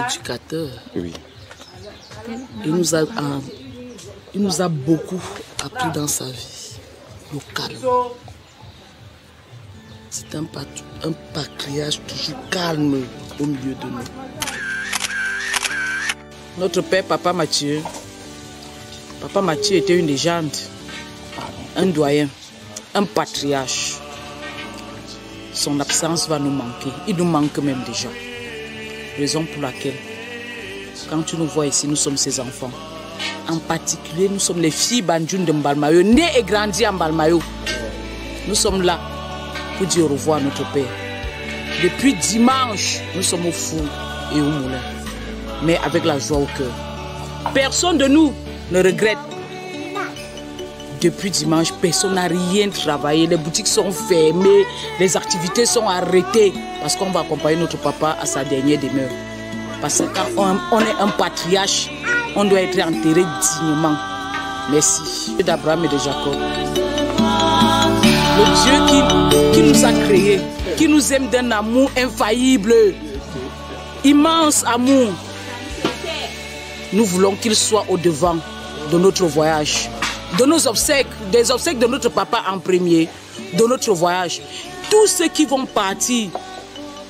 éducateur. Oui. Il nous a beaucoup appris dans sa vie. Le calme. C'est un patriarche toujours calme au milieu de nous. Notre père, Papa Mathieu était une légende, un doyen, un patriarche. Son absence va nous manquer. Il nous manque même déjà. Raison pour laquelle, quand tu nous vois ici, nous sommes ses enfants. En particulier, nous sommes les filles Bandjoun de Mbalmayo, nées et grandies en Mbalmayo. Nous sommes là pour dire au revoir à notre père. Depuis dimanche, nous sommes au four et au moulin, mais avec la joie au cœur. Personne de nous ne regrette. Depuis dimanche, personne n'a rien travaillé. Les boutiques sont fermées, les activités sont arrêtées parce qu'on va accompagner notre papa à sa dernière demeure. Parce que quand on est un patriarche, on doit être enterré dignement. Merci. Dieu d'Abraham et de Jacob. Le Dieu qui nous a créés, qui nous aime d'un amour infaillible, immense amour. Nous voulons qu'il soit au devant de notre voyage, de nos obsèques, des obsèques de notre papa en premier, de notre voyage. Tous ceux qui vont partir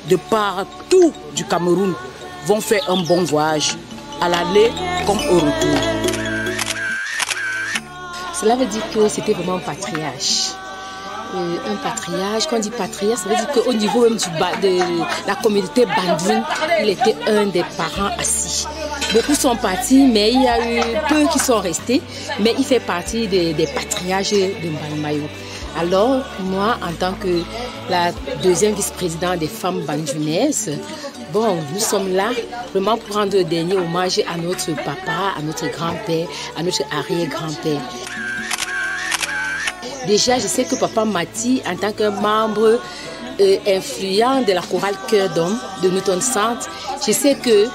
de partout du Cameroun vont faire un bon voyage, à l'aller comme au retour. Cela veut dire que c'était vraiment un patriarche. Un patriarche, quand on dit patriarche, ça veut dire qu'au niveau même de la communauté Bandjoun, il était un des parents assis. Beaucoup sont partis, mais il y a eu peu qui sont restés, mais il fait partie des patriarches de Mbalmayo. Alors, moi, en tant que la deuxième vice-présidente des femmes bandjounaises, bon, nous sommes là vraiment pour rendre le dernier hommage à notre papa, à notre grand-père, à notre arrière-grand-père. Déjà, je sais que Papa Mati, en tant que membre influent de la chorale Cœur d'Homme de Newton Centre, je sais que,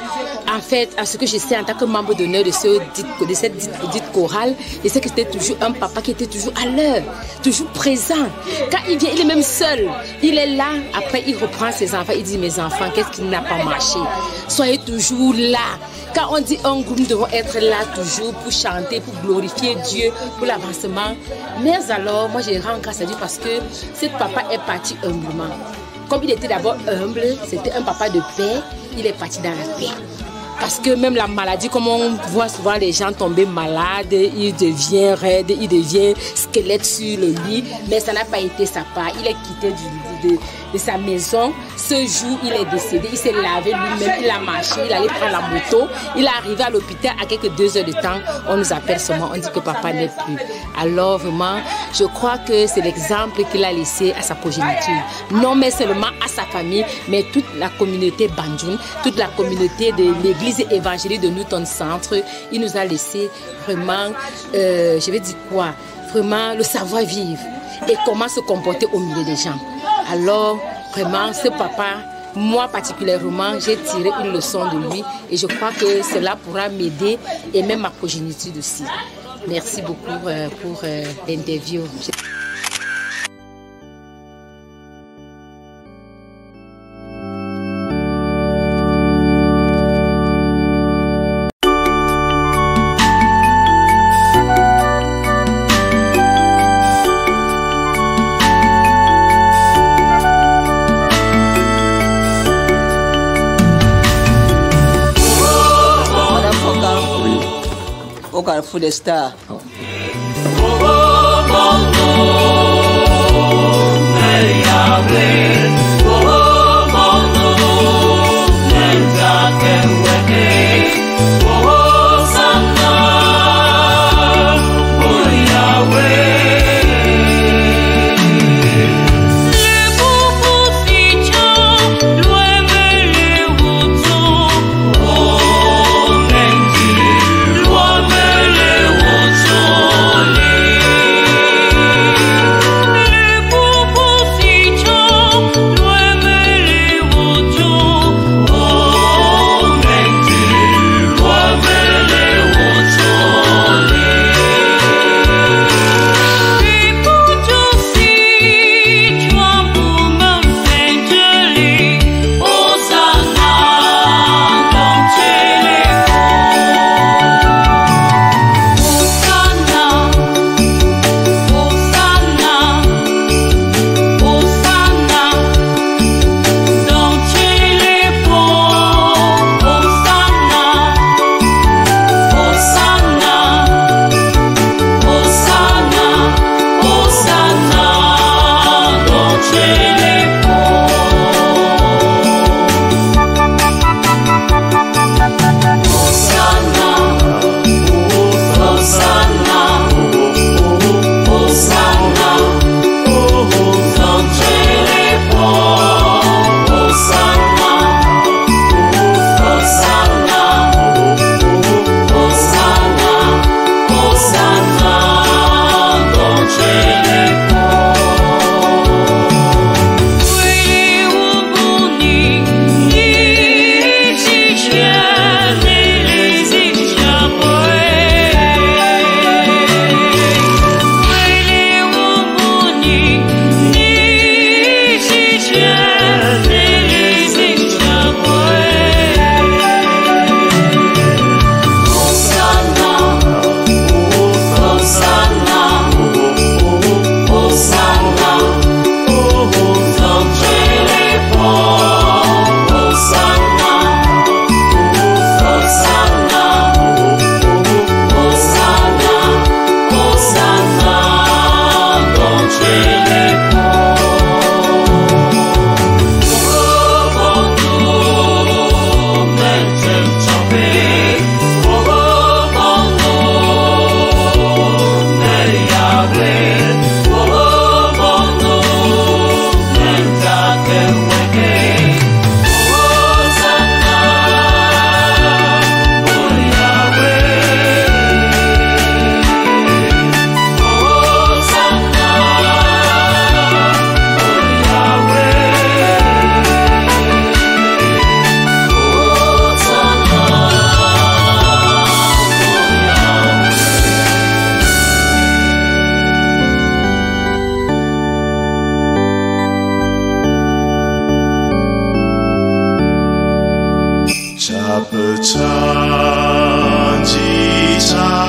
en fait, à ce que je sais en tant que membre d'honneur de cette dite chorale, je sais que c'était toujours un papa qui était toujours à l'heure, toujours présent. Quand il vient, il est même seul. Il est là, après il reprend ses enfants, il dit: mes enfants, qu'est-ce qui n'a pas marché? Soyez toujours là. Quand on dit un groupe, nous devons être là toujours pour chanter, pour glorifier Dieu, pour l'avancement. Mais alors, moi je rends grâce à Dieu parce que ce papa est parti humblement. Comme il était d'abord humble, c'était un papa de paix, il est parti dans la paix. Parce que même la maladie, comme on voit souvent les gens tomber malades, il devient raide, il devient squelette sur le lit, mais ça n'a pas été sa part. Il est quitté de sa maison. Ce jour, il est décédé, il s'est lavé lui-même, il a marché, il allait prendre la moto, il est arrivé à l'hôpital à quelques 2 heures de temps. On nous appelle seulement, on dit que papa n'est plus. Alors vraiment, je crois que c'est l'exemple qu'il a laissé à sa progéniture. Non mais seulement à sa famille, mais toute la communauté Bandjoun, toute la communauté de l'église évangélique de Newton Centre. Il nous a laissé vraiment, je vais dire quoi, vraiment le savoir-vivre et comment se comporter au milieu des gens. Alors, vraiment, ce papa, moi particulièrement, j'ai tiré une leçon de lui et je crois que cela pourra m'aider et même ma progéniture aussi. Merci beaucoup pour l'interview. Carrefour des Stars. Yeah.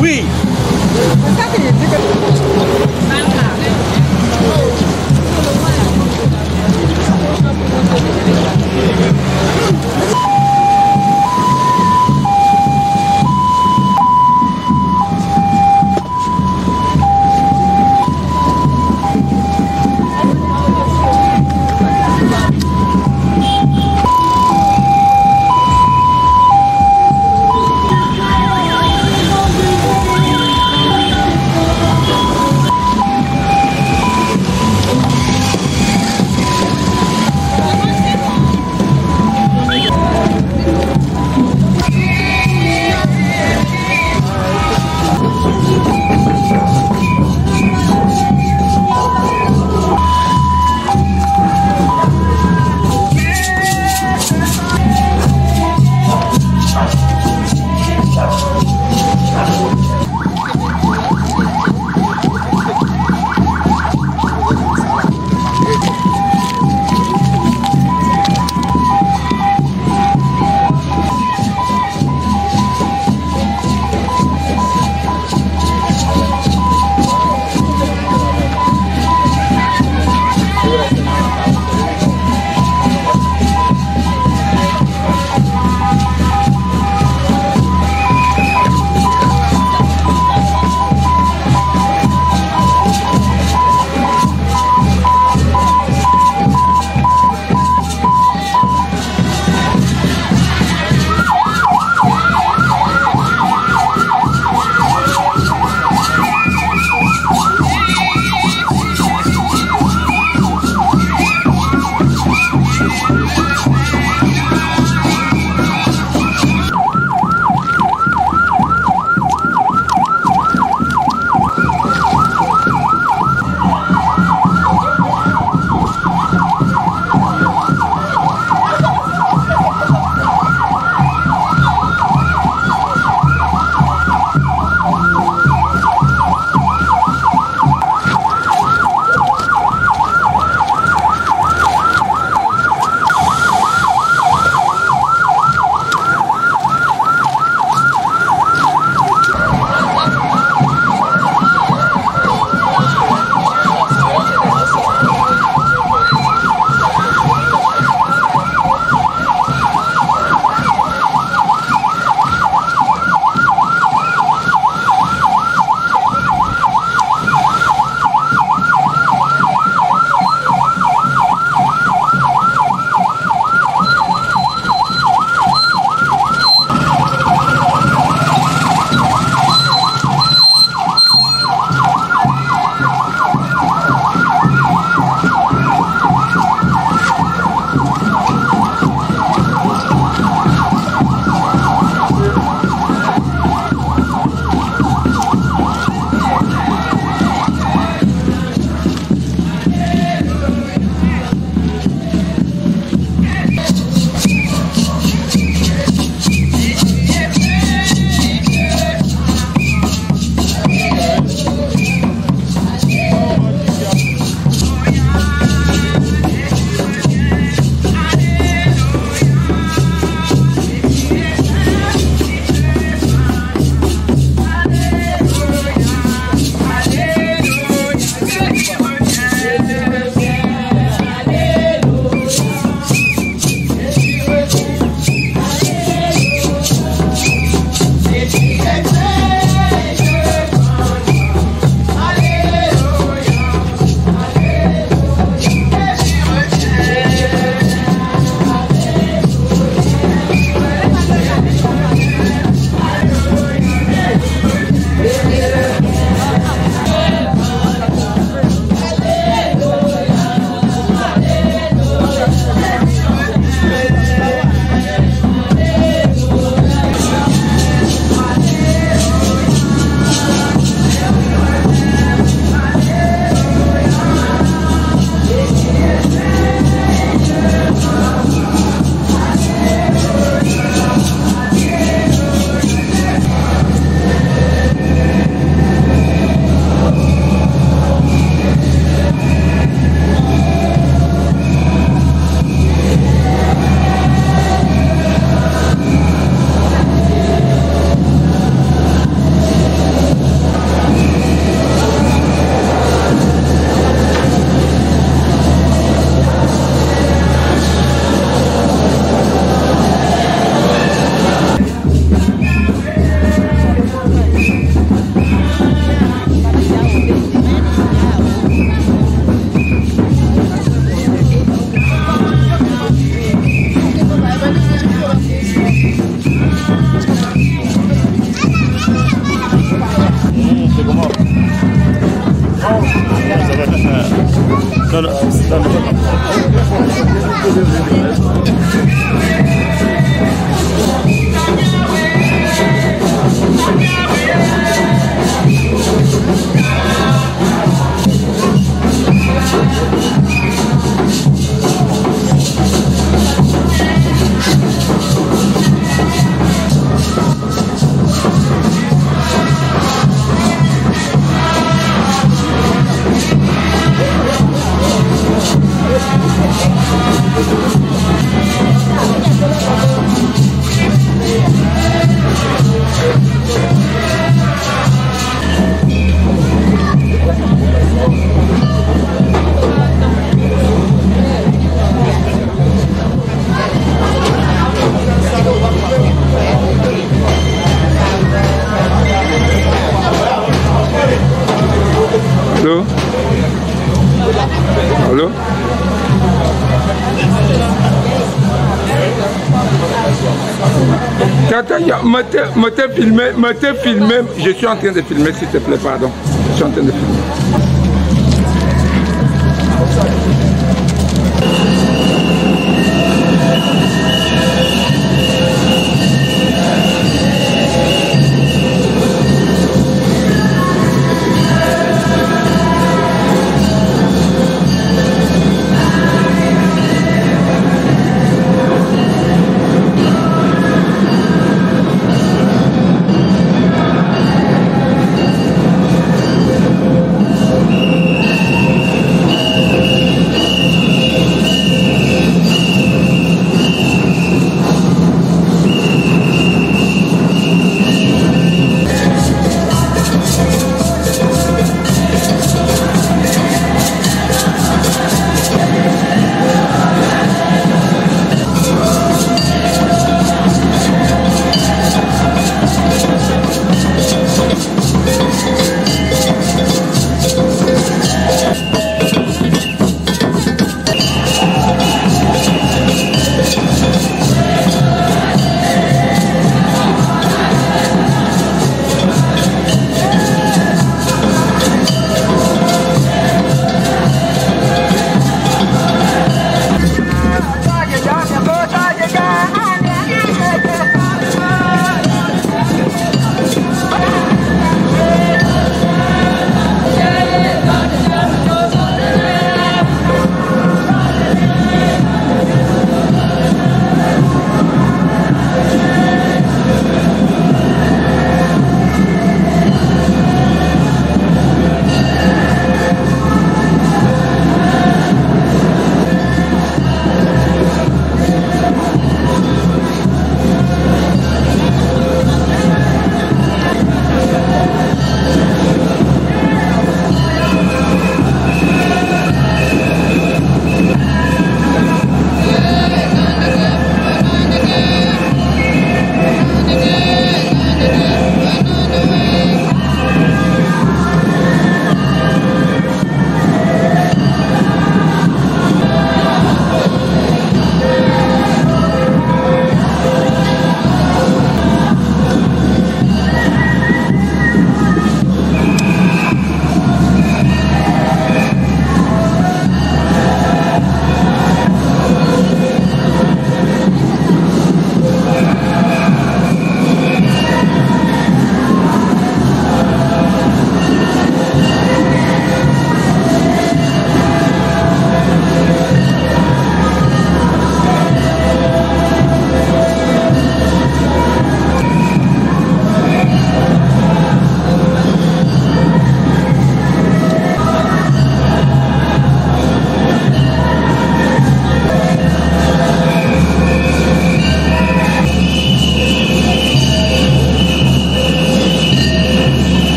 Oui. Allô? Allô? Me te filmer, je suis en train de filmer, s'il te plaît, pardon. Je suis en train de filmer.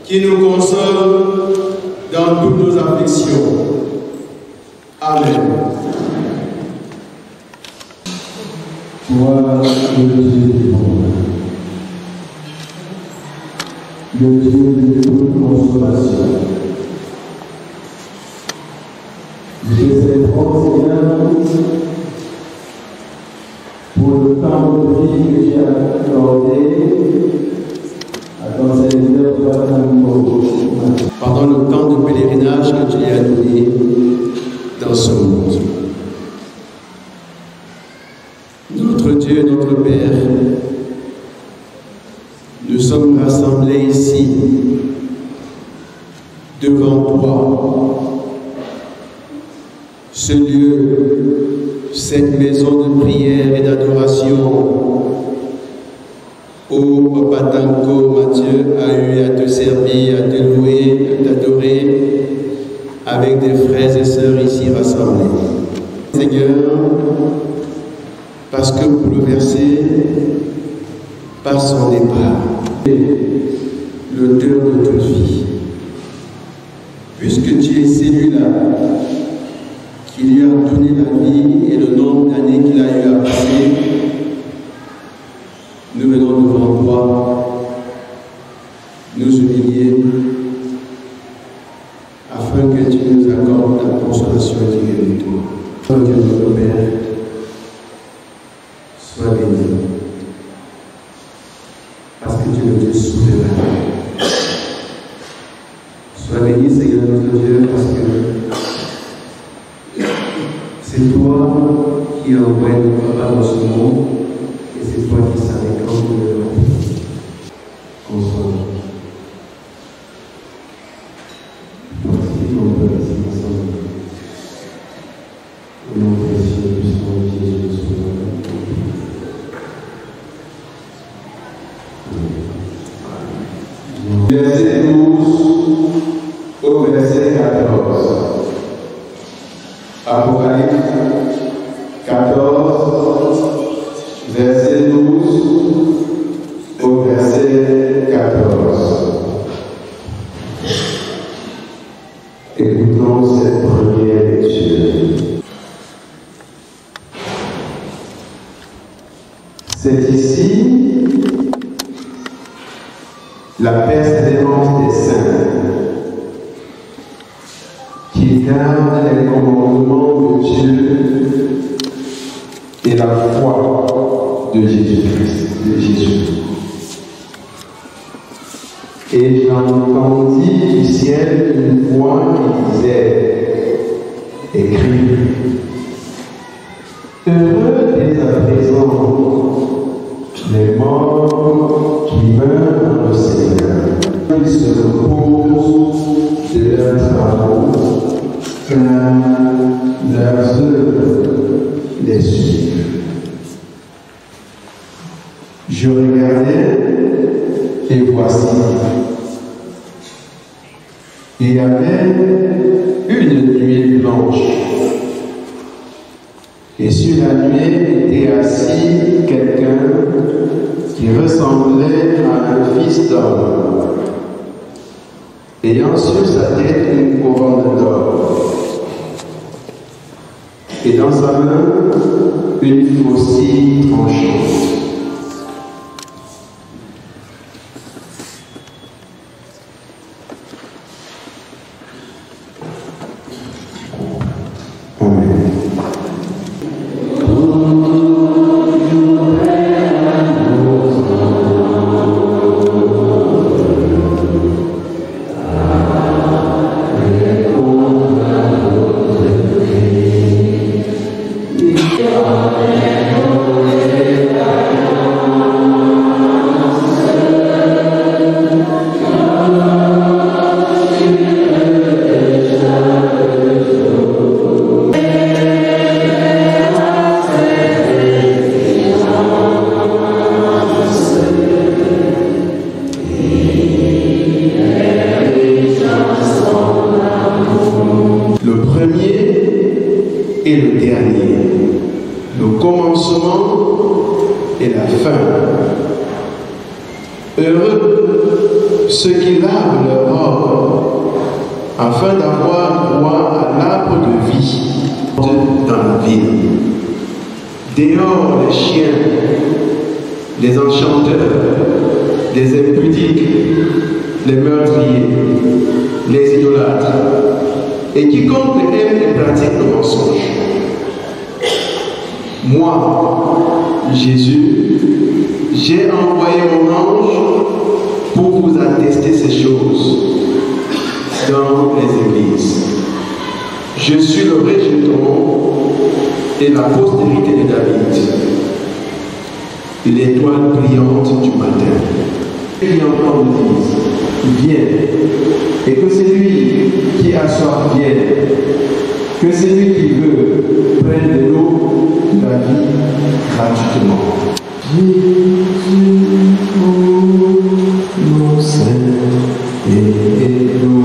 qui nous console dans toutes nos afflictions. Amen. Toi, le Dieu du monde, le Dieu de toute consolation, je célèbre, Seigneur, pour le temps de vie que tu as accordé à ton serviteur pendant le temps de pèlerinage que tu as donné dans ce monde. Notre Dieu, notre Père, nous sommes rassemblés ici devant toi, ce lieu, cette maison de prière et d'adoration où Papa Tanko Mathieu a eu à te servir, à te louer, à t'adorer avec des frères et sœurs ici rassemblés. Seigneur, parce que bouleversé par son départ, l'auteur de toute vie, puisque tu es celui-là qui lui a donné la vie et le nombre d'années qu'il a eu à passer, nous venons devant toi nous humilier afin que tu nous accordes ta consolation et tu guéris toi. Dieu notre Père, sois béni, parce que tu es le Dieu souverain. Sois béni, Seigneur notre Dieu, parce que c'est toi qui as envoyé notre Papa dans ce monde, et c'est toi qui savais quand nous devons console. Merci mon Père, c'est ensemble. Au nom précieux du Seigneur Jésus, Verset 12 au verset 14. Apocalypse 14, verset 12 au verset 14. Écoutons cette première lecture. C'est ici la persévérance des saints qui gardent les commandements de Dieu et la foi de Jésus. Et j'entendis du ciel une voix qui disait, écrit, heureux dès à présent les morts qui meurent dans le Seigneur, ils se reposent de leurs travaux, car leurs œuvres les suivent. Je regardais, et voici, il y avait une nuée blanche, et sur la nuée était assis quelqu'un qui ressemblait à un fils d'homme, ayant sur sa tête une couronne d'or, et dans sa main une faucille tranchante. Heureux ceux qui lavent leur robe, afin d'avoir droit à l'arbre de vie dans la ville. Dehors les chiens, les enchanteurs, les impudiques, les meurtriers, les idolâtres, et quiconque aime et pratique le mensonge. Moi, Jésus, j'ai envoyé mon ange pour vous attester ces choses dans les églises. Je suis le rejeton et la postérité de David, l'étoile brillante du matin. Qui entend le disent, viens, et que celui qui a soif vienne, que celui qui veut prenne de l'eau de la vie gratuitement. Jésus, mon Seigneur, et nous.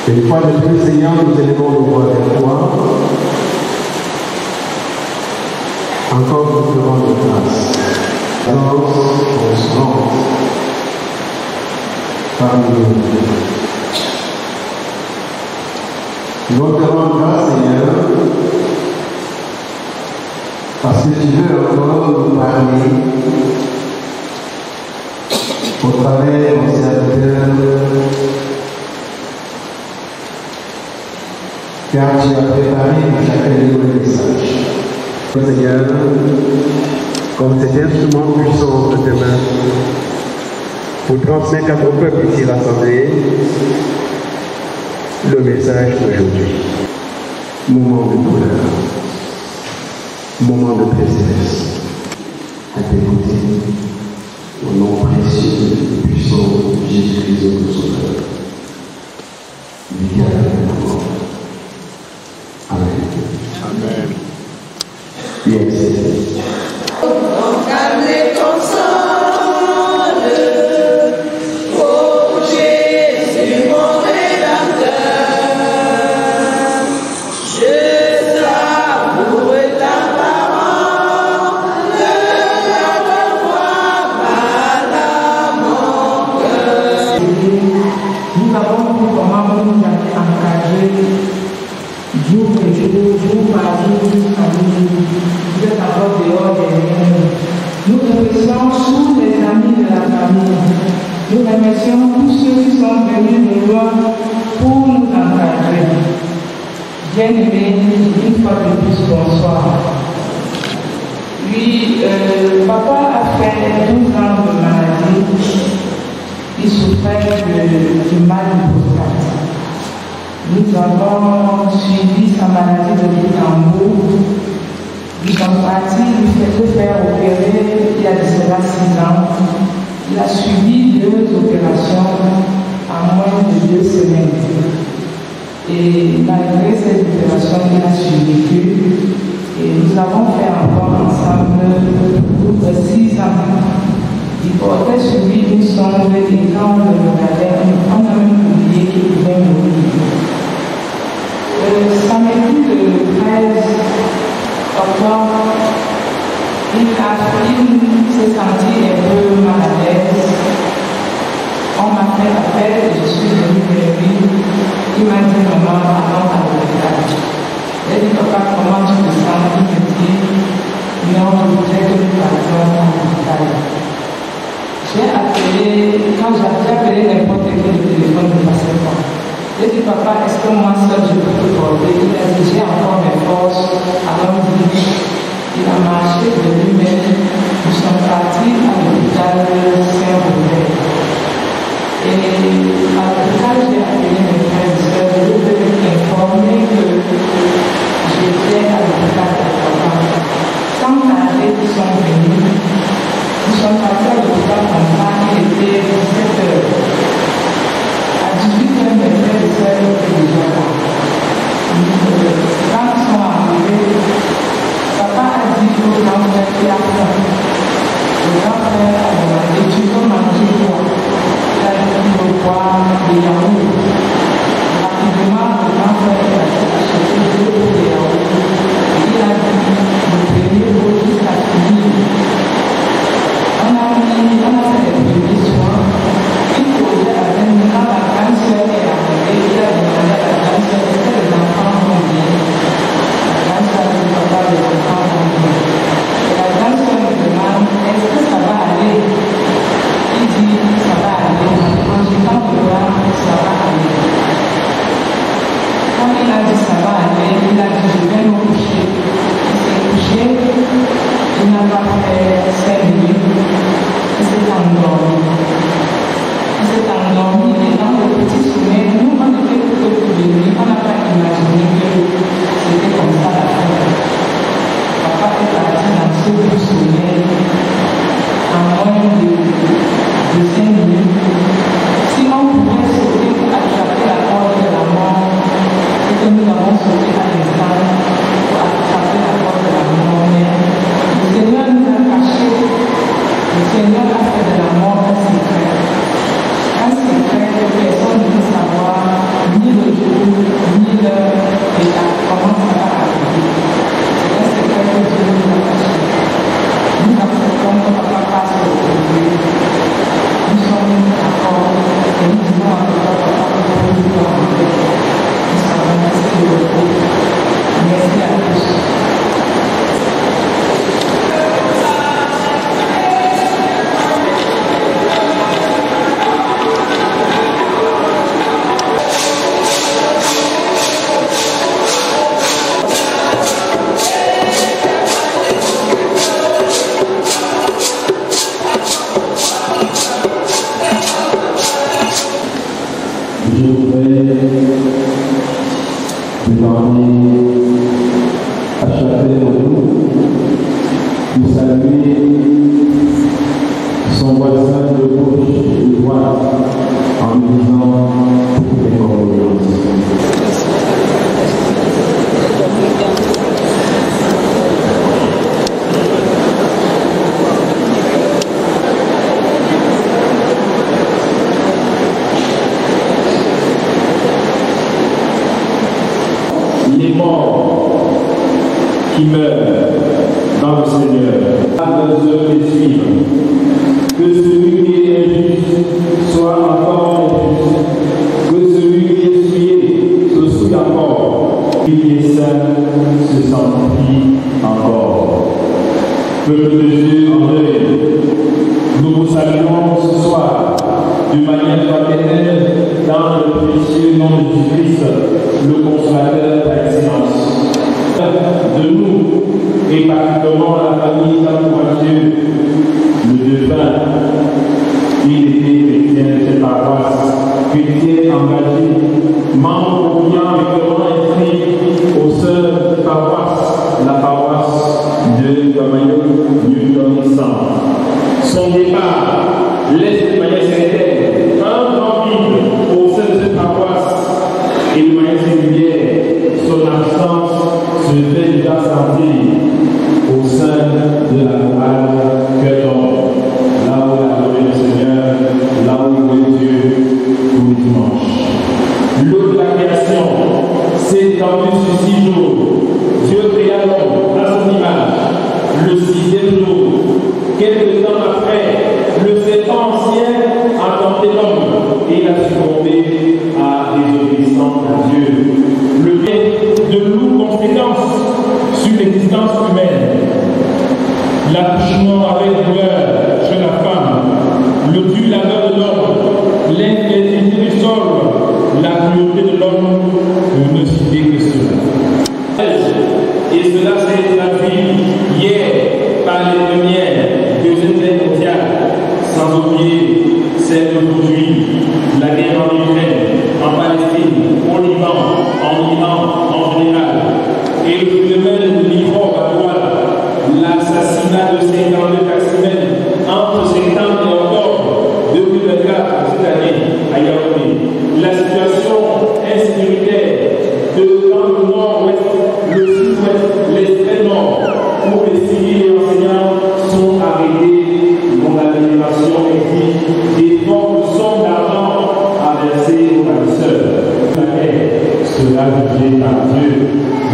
Une fois de plus, Seigneur, nous élevons nos voix vers toi. Encore nous te rendons grâce. Alors, constante parmi nous. Nous te rendons grâce, Seigneur, parce que tu veux encore nous parler au travers de nos serviteurs. Car tu as préparé pour chacun de nous le message. Seigneur, comme cet instrument puissant entre tes mains, pour transmettre à ton peuple ici rassemblé le message d'aujourd'hui. Moment de douleur, moment de tristesse, à t'écouter au nom précieux et puissant de Jésus-Christ notre Sauveur. Amen. Yes. Nous remercions tous les amis de la famille. Nous remercions tous ceux qui sont venus de loin pour nous encadrer. Bien-aimés, une fois de plus, bonsoir. Oui, papa a fait 12 ans de maladie. Il souffrait du mal de prostate. Nous avons suivi sa maladie de bout en bout. Nous sommes partis lui faire opérer il y a de cela 6 ans. Il a suivi 2 opérations en moins de 2 semaines. Et malgré ces opérations, il a survécu. Et nous avons fait encore ensemble pour 6 ans. Il portait sur lui une sonde et quand on le regardait, on a même oublié qu'il pouvait mourir. Samedi le 13 octobre, il s'est senti un peu mal à l'aise. On m'a fait appel et je suis venue vers lui. Il m'a dit, maman, allons à l'hôpital. J'ai dit, papa, comment tu te sens? Il me dit, non, je voudrais que nous partions à l'hôpital. J'ai appelé, quand j'ai appelé n'importe quel téléphone ne passait pas. J'ai dit, papa, est-ce que moi seul je peux te porter? Il a dit, j'ai encore mes forces, allons-y. Il a marché de lui-même. Nous sommes partis à l'hôpital Saint-Robert. Et à l'hôpital, j'ai appelé mes frères et sœurs, je voulais informer que j'étais à l'hôpital de papa. Sans tarder, ils sont venus. Nous sommes partis à l'hôpital comme ça, il était 17 heures. À 18 heures, mes frères et sœurs étaient déjà là. Quand ils sont arrivés, papa a dit au grand frère qu'il a faim. Le grand frère a demandé, tu veux manger quoi? Il a dit, il veut boire des yaourts. Rapidement, le grand frère a acheté 2 pots de yaourts. Il a dit, le premier pot jusqu'à finir. On a fait les premiers soins. Il posait à même quand la grande soeur est arrivée, il a demandé à la grande soeur est-ce que les enfants vont bien. La grande soeur a dit papa, les enfants vont bien. Et la grande soeur me demande est-ce que ça va aller? Il dit ça va aller. En jetant le bras, ça va aller. Quand il a dit ça va aller, il a dit je vais me coucher. Il s'est couché, il n'a pas fait 5 minutes. Il s'est endormi. Il s'est endormi et dans le petit sommeil, nous on était plutôt prévenus, on n'a pas imaginé que c'était comme ça la fin. Papa est parti dans ce petit sommeil en moins de 5 minutes. Si on pouvait sauter pour attraper la corde de la mort, et que nous avons sauté à l'instant pour attraper la corde de la mort, mais le Seigneur nous a cachés. Le Seigneur a fait de la mort un secret. Un secret que personne ne peut savoir, ni le jour, ni l'heure, et comment ça va arriver. C'est un secret que Dieu nous a caché. Nous acceptons que papa passe au premier. Nous sommes d'accord et nous disons à papa que nous pouvons en faire. Nous savons merci de repos. Merci à tous. Qui meurent dans le Seigneur, à leurs œuvres les suivre. Que celui qui est injuste soit encore injuste. Que celui qui est souillé se souille encore. Celui qui est saint se sanctifie encore. Peuple de Dieu en deuil, nous vous saluons ce soir d'une manière fraternelle dans le précieux nom de Jésus-Christ, le consolateur par excellence. De nous, et particulièrement la famille d'Amour-Dieu, le devin, il était chrétien de cette paroisse, chrétien engagé, membre confiant avec le rang inscrit aux sœurs paroisse, la paroisse de Camaillon Newton Centre. Son départ laisse de manière certaine un grand vide au sein de cette paroisse et de manière singulière, son absence se fait déjà sentir au sein de la chorale Cœur d'Homme, là où on a adoré le Seigneur, là où on louait Dieu tous les dimanches. L'eau de la création s'est étendue sur 6 jours. Dieu créa l'homme à son image, le 6e jour. Quelques temps après, le serpent ancien a tenté l'homme et il a succombé à désobéissance à Dieu. Le bien de lourdes conséquences sur l'existence humaine. L'accouchement avec douleur chez la femme, le dur labeur de l'homme, l'infertilité du sol, la cruauté de l'homme, pour ne citer que cela. Et cela s'est traduit hier par les premières, deuxième guerre mondiale, sans oublier celle d'aujourd'hui, la guerre en Ukraine, en Palestine, au Liban, en Iran, en général, et le phénomène de l'Iran à Douala, l'assassinat de 52 taximens entre septembre et octobre 2024 cette année à Yaoundé, la situation insécuritaire dans le nord-ouest, le sud-ouest, l'extrême nord, où les civils et enseignants sont arrêtés, dont la libération exige des fonds de sommes d'argent à verser aux bâtisseurs. Cela jugé par Dieu,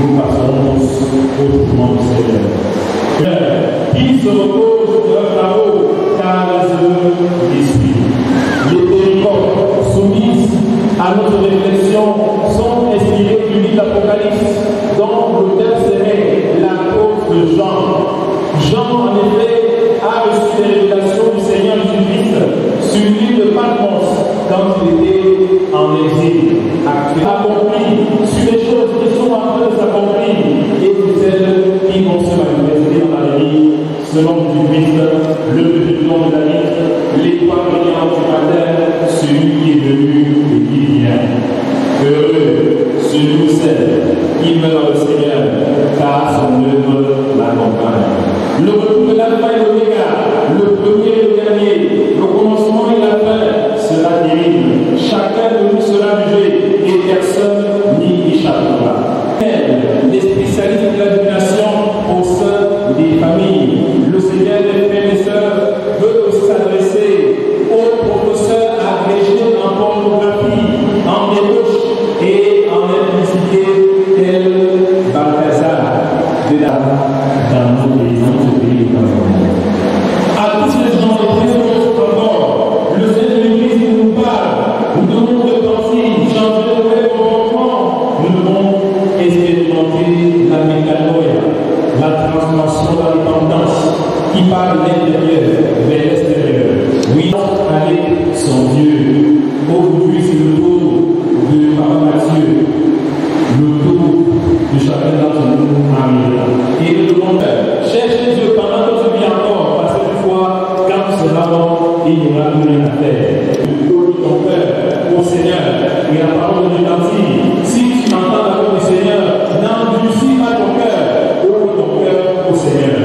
nous passons au jugement du Seigneur. Qu'ils se reposent de leurs travaux, car les œuvres les suivent. Les péricoles soumises à notre réflexion sont inspirées du livre d'Apocalypse, dont l'auteur serait l'apôtre de Jean. Jean, en effet, a reçu des révélations du Seigneur Jésus-Christ sur l'île de Patmos quand il était en exil. Accompli sur les choses qui sont en train de s'accomplir et sur celles qui vont se manifester dans la vie, selon Jésus-Christ, le petit nom de David, l'étoile brillante du matin, celui qui est venu et qui vient. Heureux celui ou celle qui meurt dans le Seigneur, car son œuvre l'accompagne. Le retour de l'alpha et l'oméga, le premier et le dernier, le commencement et la fin sera terrible. Chacun de nous sera jugé et personne n'y échappera. Les spécialistes de la divination au sein des familles, le Seigneur des frères et sœurs veut aussi s'adresser aux professeurs agrégés en pornographie, en débauche et en implicité, tel Balthazar de la dans notre pays, à tous les gens de très encore, le Seigneur de l'Église nous parle, nous devons repentir, changer de vrai comportement, nous devons expérimenter la métanoïa, la transformation de la repentance qui part de l'intérieur vers l'extérieur. Oui, avec son Dieu. Aujourd'hui, c'est le tour de Papa Mathieu, le tour de chacun d'entre nous arrive. Et le monde, cherchez Dieu pendant que tu vis encore, parce que cette fois, quand tu seras mort, il n'y aura plus rien à faire. Ouvre ton cœur au Seigneur et la parole de Dieu. Si tu entends la voix du Seigneur, n'endurcis pas ton cœur, ouvre ton cœur au Seigneur.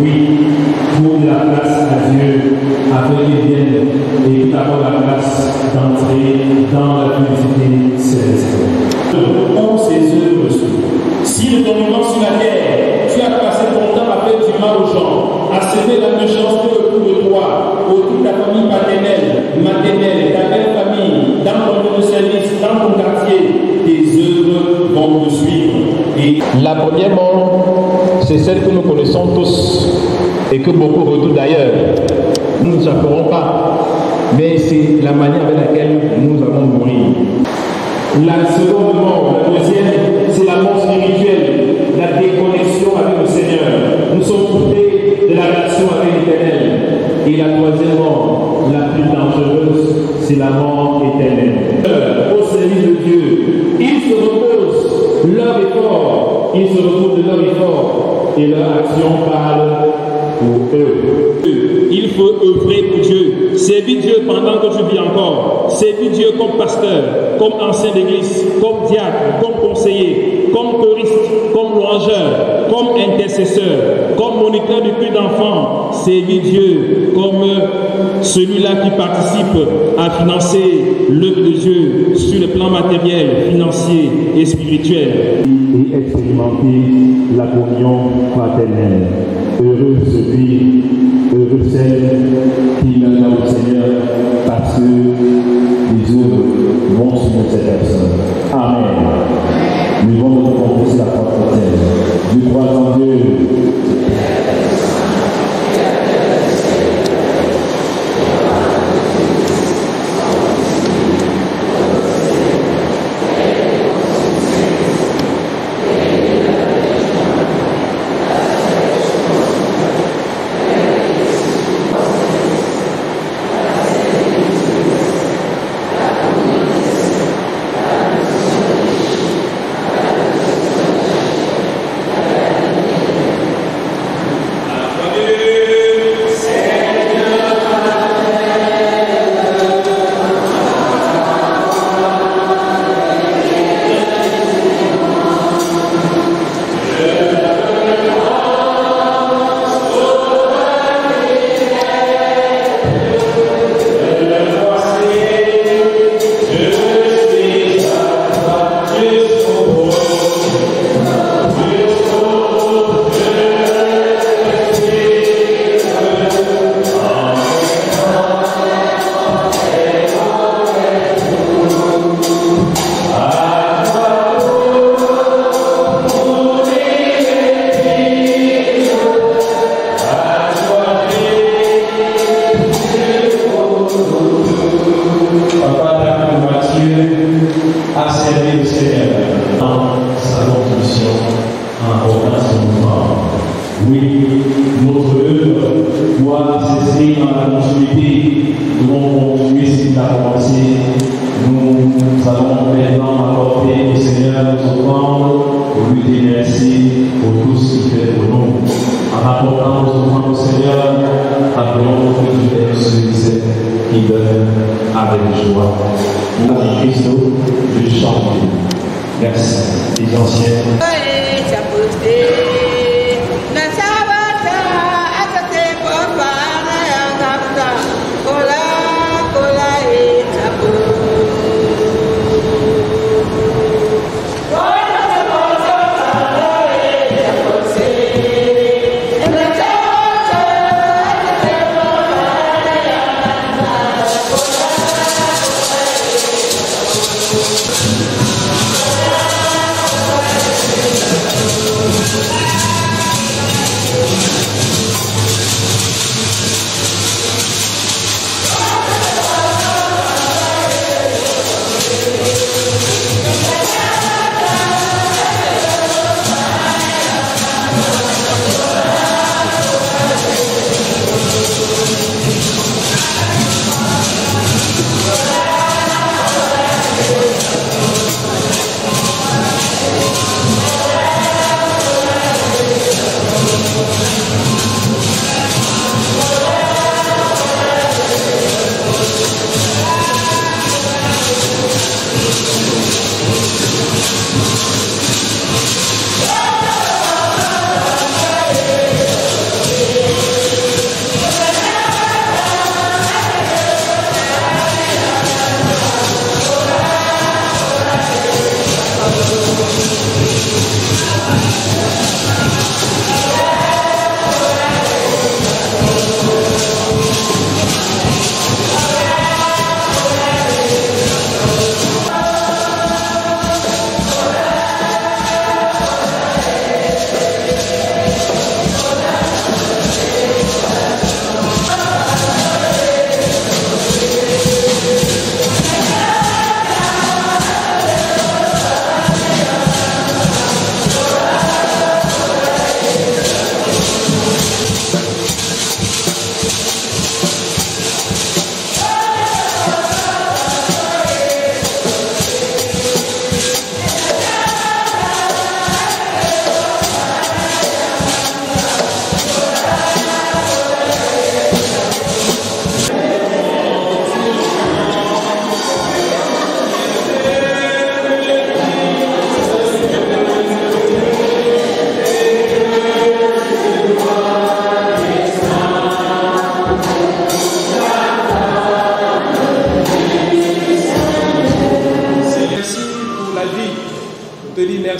Oui, pour la place à Dieu, afin qu'il vienne et d'avoir la place d'entrer dans la félicité céleste. Où ces œuvres sont. Si de ton moment sur la terre, tu as passé ton temps à faire du mal aux gens, à semer la méchanceté autour de toi, autour de ta famille paternelle, maternelle, ta belle famille, dans ton lieu de service, dans ton quartier, tes œuvres vont te suivre. Et la première mort, c'est celle que nous connaissons tous et que beaucoup redoutent d'ailleurs. Nous ne saurons pas, mais c'est la manière avec laquelle nous allons mourir. La seconde mort, la deuxième, c'est la mort spirituelle, la déconnexion avec le Seigneur. Nous sommes coupés de la relation avec l'Éternel. Et la troisième mort, la plus dangereuse, c'est la mort éternelle. Au service de Dieu, ils se reposent leur effort, ils se reposent de leur effort et leur action parle pour eux. Il faut œuvrer pour Dieu, servir Dieu pendant que tu vis encore, servir Dieu comme pasteur, comme ancien d'église, comme diacre, comme conseiller, comme choriste, comme louangeur, comme intercesseur, comme moniteur du culte d'enfants, servir Dieu comme celui-là qui participe à financer l'œuvre de Dieu sur le plan matériel, financier et spirituel. Et expérimenter la communion fraternelle. Heureux celui, heureux celle qui viendra au Seigneur parce que les œuvres vont sur cette personne. Amen. Nous allons nous confesser la foi chrétienne. Nous croyons en Dieu.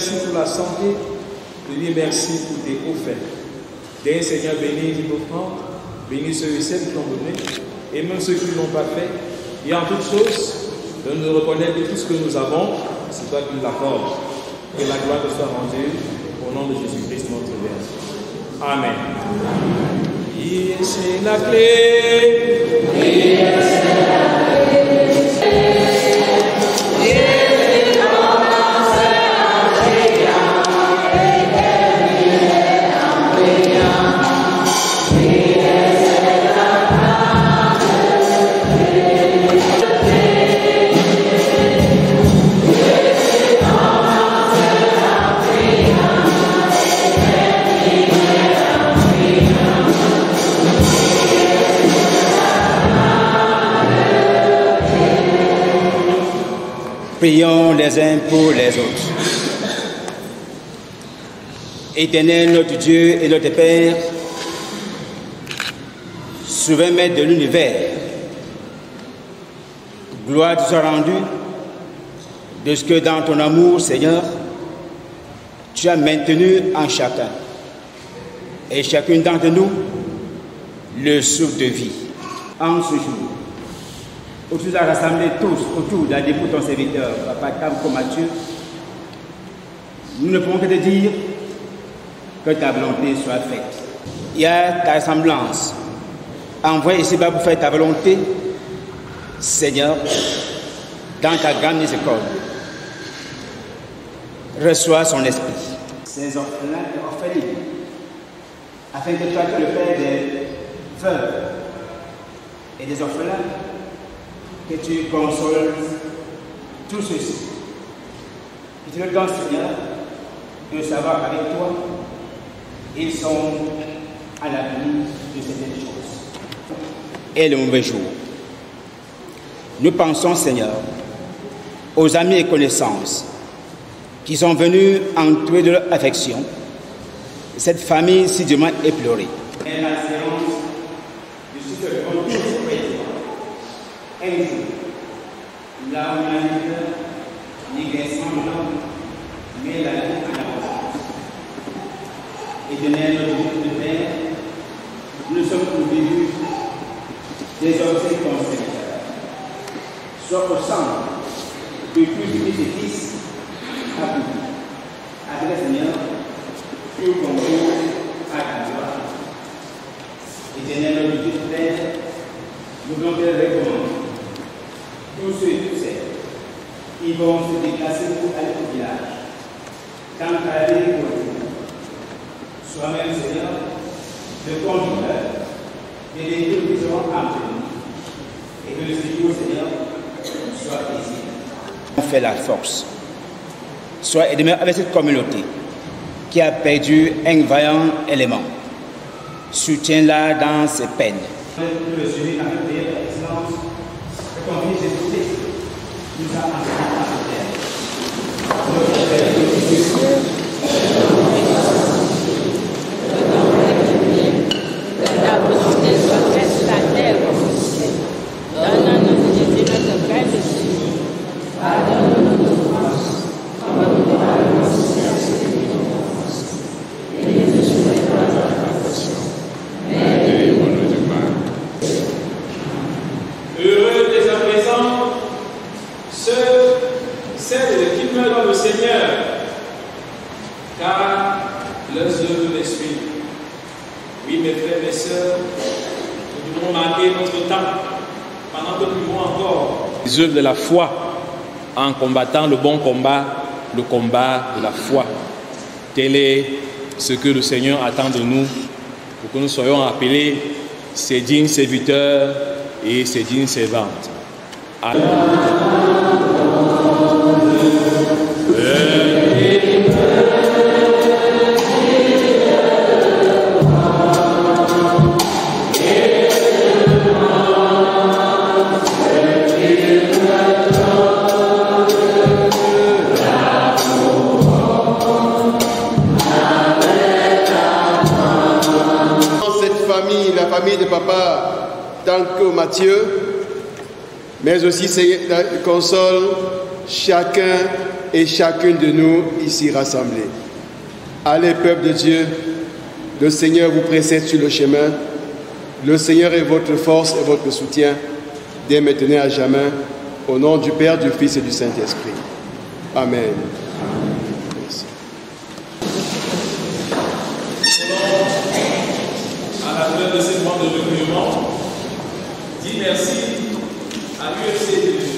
merci pour la santé. Je dis merci pour tes hauts faits. D'ailleurs, Seigneur, bénis tes offrandes, bénis ceux et celles qui l'ont donné, et même ceux qui ne l'ont pas fait. Et en toutes choses, de nous reconnaître que tout ce que nous avons, c'est toi qui nous l'accordes. Que la gloire te soit rendue au nom de Jésus-Christ, notre Père. Amen. Et c'est la clé. Prions les uns pour les autres. Éternel notre Dieu et notre Père, souverain maître de l'univers, gloire te soit rendue de ce que dans ton amour, Seigneur, tu as maintenu en chacun et chacune d'entre nous le souffle de vie. En ce jour, où tu as rassemblé tous autour d'un dépôt de ton serviteur, Papa Kamko Mathieu, nous ne pouvons que te dire que ta volonté soit faite. Il y a ta ressemblance. Envoie ici-bas pour faire ta volonté, Seigneur, dans ta grande miséricorde. Reçois son esprit. Ces orphelins et orphelines, afin que toi, tu le père des veuves et des orphelins, que tu consoles tous ceux-ci. Que tu le donnes, Seigneur, de savoir qu'avec toi, ils sont à l'abri de certaines choses. Et le mauvais jour. Nous pensons, Seigneur, aux amis et connaissances qui sont venus entourer de leur affection cette famille si durement éplorée. Et la séance du succès de votre président. Un jour, là où la lutte négressant l'homme, mais la lutte à la base. Éternel, notre Dieu de Père, nous sommes au début des obsèques conséquentes. Soit au centre de plus de fils à vous. Avec le Seigneur, tout concourt à la gloire. Éternel, notre Dieu de Père, nous voulons te recommander. Tous ceux et toutes celles qui vont se déplacer pour aller au village, tant qu'à aller pour le soi-même, Seigneur, le conducteur, des véhicules qui seront emplis, et que le séjour, Seigneur, soit paisible. On fait la force. Sois et demeure avec cette communauté qui a perdu un vaillant élément. Soutiens-la dans ses peines. Le suivi à la excellence, et ton fils Jésus-Christ nous a enseigné à la terre. Ta volonté soit faite sur la terre comme au ciel. Donne-nous Jésus notre pain de Dieu. Pardonne-nous nos offenses, comme nous pardonnons aussi à ceux qui nous offensent. Et ne nous soumets pas à la tentation, mais délivre-nous du mal. Heureux dès à présent celles qui meurent dans le Seigneur, car leurs œuvres les suivent. Oui, mes frères, mes sœurs, nous devons marquer notre temps pendant que nous vivons encore les œuvres de la foi en combattant le bon combat, le combat de la foi. Tel est ce que le Seigneur attend de nous pour que nous soyons appelés ses dignes serviteurs et ses dignes servantes. Amen. La famille de Papa Kamko Mathieu, mais aussi console chacun et chacune de nous ici rassemblés. Allez, peuple de Dieu, le Seigneur vous précède sur le chemin. Le Seigneur est votre force et votre soutien, dès maintenant et à jamais, au nom du Père, du Fils et du Saint-Esprit. Amen. Merci. À la fin de ce moment de recueillement, dis merci à l'UFC de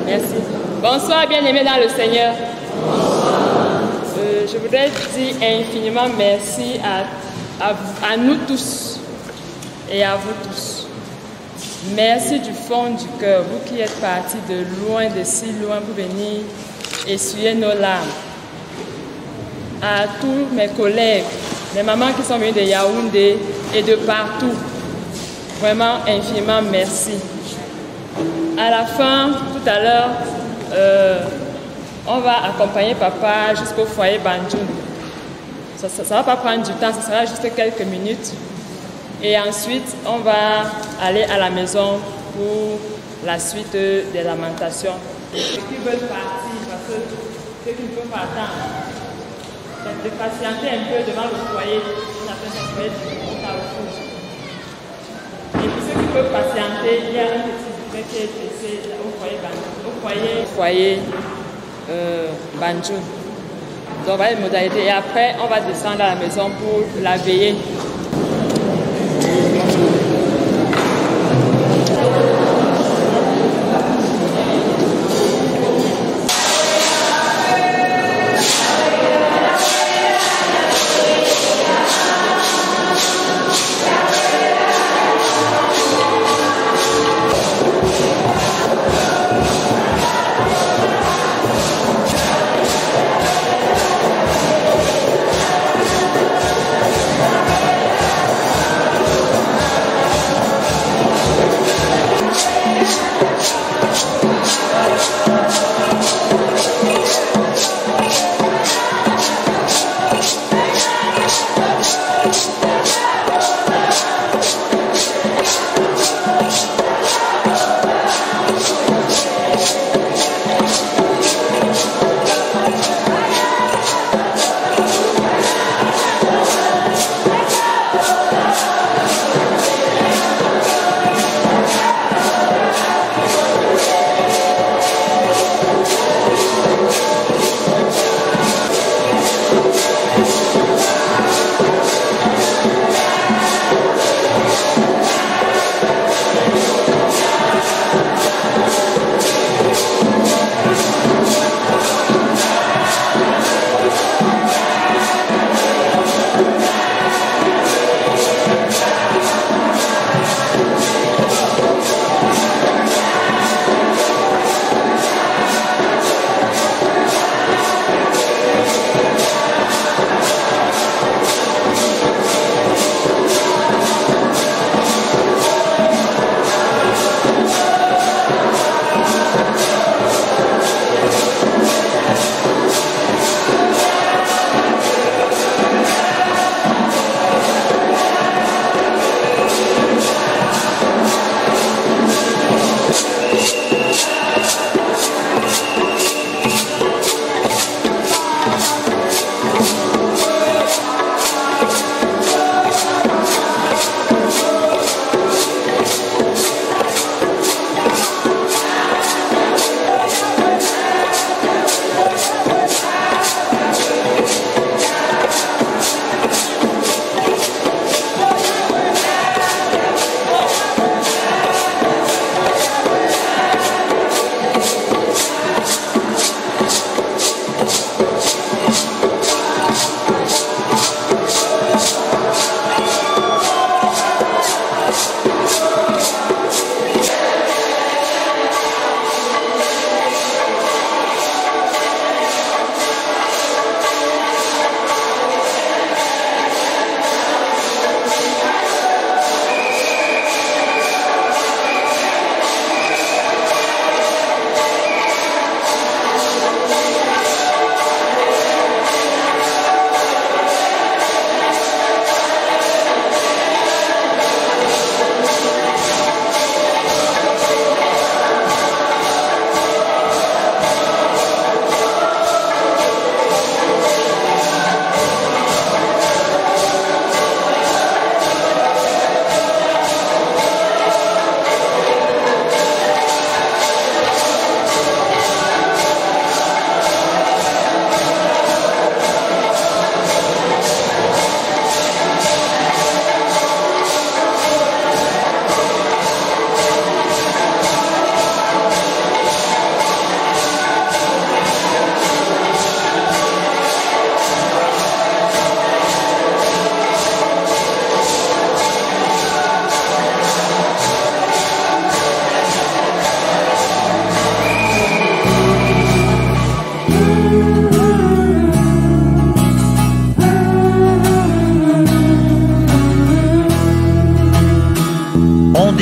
Merci. Bonsoir, bien-aimés dans le Seigneur. Je voudrais dire infiniment merci à nous tous et à vous tous. Merci du fond du cœur, vous qui êtes partis de loin, de si loin pour venir essuyer nos larmes. À tous mes collègues, les mamans qui sont venues de Yaoundé et de partout, vraiment infiniment merci. À la fin, tout à l'heure, on va accompagner papa jusqu'au foyer Banjoun. Ça ne va pas prendre du temps, ça sera juste quelques minutes. Et ensuite, on va aller à la maison pour la suite des lamentations. Ceux qui veulent partir, parce que ceux qui ne peuvent pas attendre, de patienter un peu devant le foyer, on appelle ça foyer au carrefour. Et puis ceux qui peuvent patienter, il y a un petit buffet qui est laissé au foyer Banjoun. Donc voilà les modalités. Et après, on va descendre à la maison pour la veiller.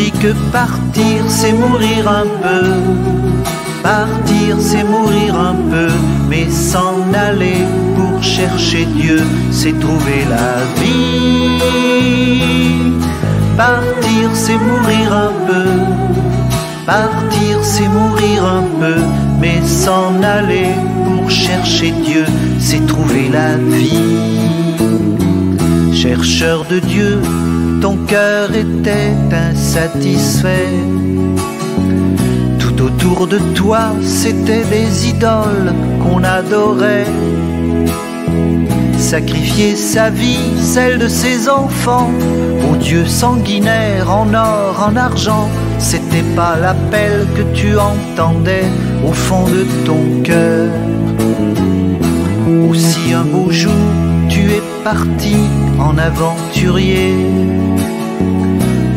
dit que partir c'est mourir un peu. Partir c'est mourir un peu, mais s'en aller pour chercher Dieu, c'est trouver la vie. Partir c'est mourir un peu. Partir c'est mourir un peu, mais s'en aller pour chercher Dieu, c'est trouver la vie. Chercheur de Dieu, ton cœur était insatisfait. Tout autour de toi, c'était des idoles qu'on adorait. Sacrifier sa vie, celle de ses enfants, aux dieux sanguinaires en or, en argent, c'était pas l'appel que tu entendais au fond de ton cœur. Aussi un beau jour, tu es parti en aventurier,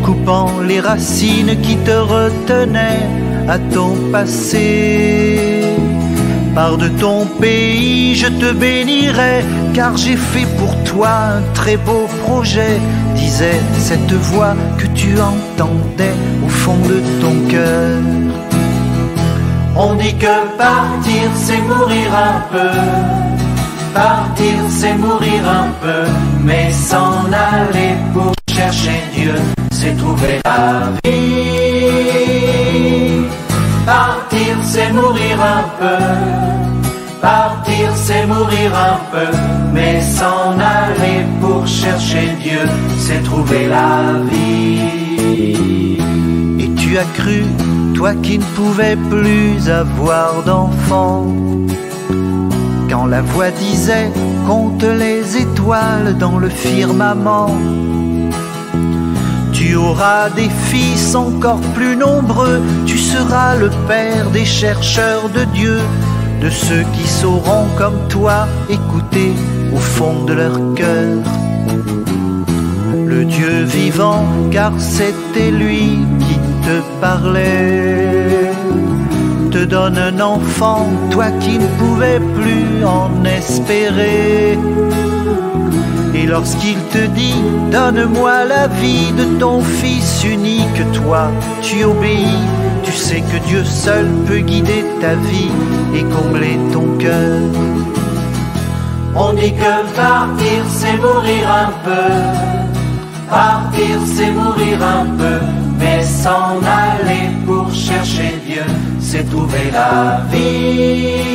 coupant les racines qui te retenaient à ton passé. Pars de ton pays, je te bénirai, car j'ai fait pour toi un très beau projet, disait cette voix que tu entendais au fond de ton cœur. On dit que partir c'est mourir un peu. Partir c'est mourir un peu, mais s'en aller pour chercher Dieu, c'est trouver la vie. Partir c'est mourir un peu. Partir c'est mourir un peu, mais s'en aller pour chercher Dieu, c'est trouver la vie. Et tu as cru, toi qui ne pouvais plus avoir d'enfant, quand la voix disait compte les étoiles dans le firmament. Tu auras des fils encore plus nombreux, tu seras le père des chercheurs de Dieu, de ceux qui sauront comme toi écouter au fond de leur cœur le Dieu vivant, car c'était lui qui te parlait. Te donne un enfant, toi qui ne pouvais plus en espérer. Et lorsqu'il te dit donne-moi la vie de ton fils unique, toi tu obéis. Tu sais que Dieu seul peut guider ta vie et combler ton cœur. On dit que partir c'est mourir un peu. Partir c'est mourir un peu, mais s'en aller pour chercher Dieu, c'est trouver la vie.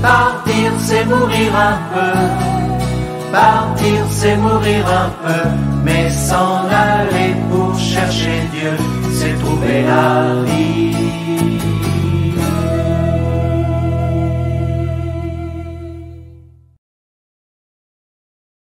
Partir c'est mourir un peu. Partir c'est mourir un peu, mais s'en aller pour chercher Dieu, c'est trouver la vie.